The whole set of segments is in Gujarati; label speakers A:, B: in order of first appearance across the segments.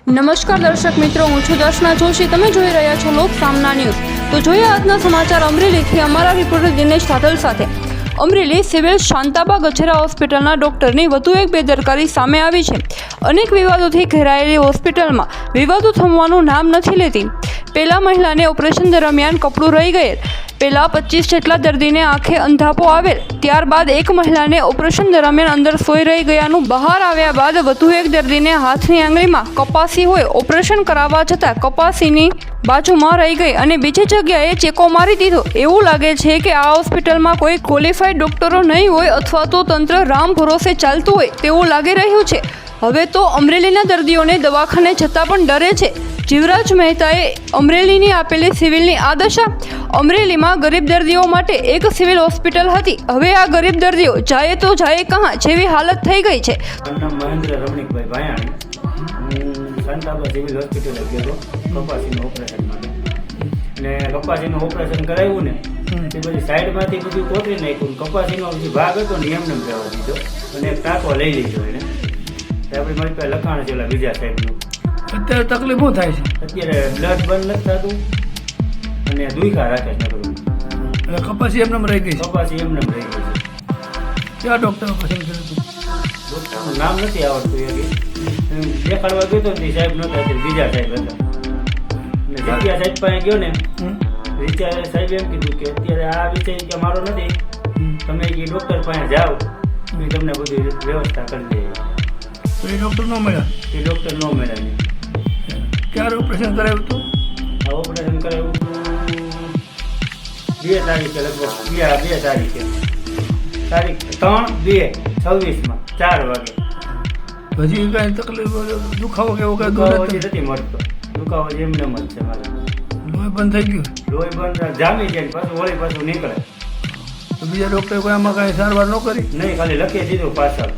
A: નમસ્કાર દર્શક મિત્રો, હું છું દર્શના જોશી. તમે જોઈ રહ્યા છો લોક સામના ન્યૂઝ. તો જોઈએ આજના સમાચાર અમરેલીથી અમારા રિપોર્ટર દિનેશ સાધલ સાથે. અમરેલી સિવિલ શાંતાબા ગજેરા હોસ્પિટલના ડોક્ટરની વધુ એક બેદરકારી સામે આવી છે. અનેક વિવાદોથી ઘેરાયેલી હોસ્પિટલમાં વિવાદો થમવાનું નામ નથી લેતી. પહેલા મહિલાને ઓપરેશન દરમિયાન કપડું રહી ગયેલ, પહેલા 25 જેટલા દર્દીને આંખે અંધાપો આવેલ, ત્યારબાદ એક મહિલાને ઓપરેશન દરમિયાન અંદર સોઈ રહી ગયાનું બહાર આવ્યા બાદ વધુ એક દર્દીને હાથની આંગળીમાં કપાસી હોય ઓપરેશન કરાવવા જતાં કપાસીની બાજુમાં રહી ગઈ અને બીજી જગ્યાએ ચેકો મારી દીધો. એવું લાગે છે કે આ હોસ્પિટલમાં કોઈ ક્વોલિફાઈડ ડોક્ટરો નહીં હોય અથવા તો તંત્ર રામ ભરોસે ચાલતું હોય તેવું લાગી રહ્યું છે. હવે તો અમરેલીના દર્દીઓને દવાખાને જતાં પણ ડરે છે. જીવરાજ મહેતાએ અમરેલીની આપેલી સિવિલની આ દશા. અમરેલીમાં ગરીબ દર્દીઓ માટે એક સિવિલ હોસ્પિટલ હતી, હવે આ ગરીબ દર્દીઓ જાય તો જાય કહાં જેવી હાલત થઈ ગઈ છે.
B: મહેન્દ્ર રમણીકભાઈ ભાયાણી, હું શાંતાબા સિવિલ હોસ્પિટલે ગયો હતો કપાસીનું ઓપરેશન માટે. ને કપાસીનું ઓપરેશન કરાવ્યું ને તે બધી સાઈડમાંથી બધું કોતરી નાખ્યું. કપાસીનો જે ભાગ હતો ને એમને જવા દીધો અને એક ટાંકો લઈ લીધો એને. આપણે મારી પાસે લખાણ છે ઓલા બીજા સાઈડનું.
C: અત્યારે તકલીફ શું થાય છે?
B: અત્યારે બ્લડ બંધ નથી થતું અને દુખા રાખે છે નકરું.
C: એટલે કપાસી એમને રહી ગઈ છે.
B: કપાસી એમને રહી ગઈ છે.
C: કેવા ડૉક્ટરો પસંદ કર્યું હતું?
B: ડૉક્ટરનું નામ નથી આવડતું એ દેખાડવા ગયો તો તે સાહેબ નહોતા, અત્યારે બીજા સાહેબ હતા. અને જગ્યા સાહેબ પાસે ગયો ને વિચાર સાહેબ એમ કીધું કે અત્યારે આ વિષય કે મારો નથી, તમે એ ડૉક્ટર પાસે જાઓ એ તમને બધી વ્યવસ્થા કરી દે.
C: તો એ ડૉક્ટર ન મળ્યા?
B: એ ડૉક્ટર ન મળ્યા નહીં.
C: ક્યારે ઓપરેશન કરાવ્યું હતું?
B: આ ઓપરેશન કરાવ્યું હતું 2 તારીખે, લગભગ 2 તારીખે, તારીખ 3/2/26 4 વાગે.
C: હજી કાંઈ તકલીફ દુખાવો કેવો કાંઈ
B: દુખાવો
C: દૂર
B: હજી નથી મળતો. દુખાવો જેમને જ છે મારે.
C: લોહી બંધ થઈ ગયું?
B: લોહી બંધ જામી જાય ને પાછું વળી પાછું નીકળે.
C: તો બીજા ડૉક્ટરે કોઈ આમાં કાંઈ સારવાર ન કરી?
B: નહીં, ખાલી લખી દીધું પાછળ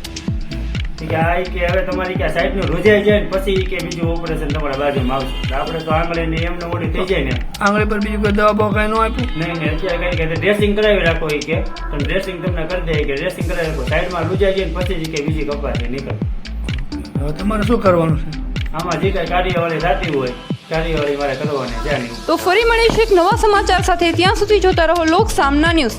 B: કે આ કે હવે તમારી કે સાઈડનું રૂજાઈ જાય ને પછી કે બીજું ઓપરેશન તમારા બાજુમાં આવશે. આપણે તો આંગળીને એમને મોડી થઈ જાય ને.
C: આંગળી પર બીજું કોઈ દવા બવા કાંઈ ન આપ્યું?
B: નહીં, અત્યારે કઈ કે ડ્રેસિંગ કરાવી રાખો એ કે તમે ડ્રેસિંગ તમને કરી દે કે ડ્રેસિંગ કરાવી રાખો, સાઈડમાં રૂજાઈ જાય ને પછી કે બીજી કપાસી નીકળે.
C: હવે તમારે શું કરવાનું છે?
B: આમાં જે કાંઈ કાર્યવાહી થતી હોય કાર્યવાહી મારે કરવાની જાણી.
A: તો ફરી મળીશું એક નવા સમાચાર સાથે. ત્યાં સુધી જોતા રહો લોક સામના ન્યૂઝ.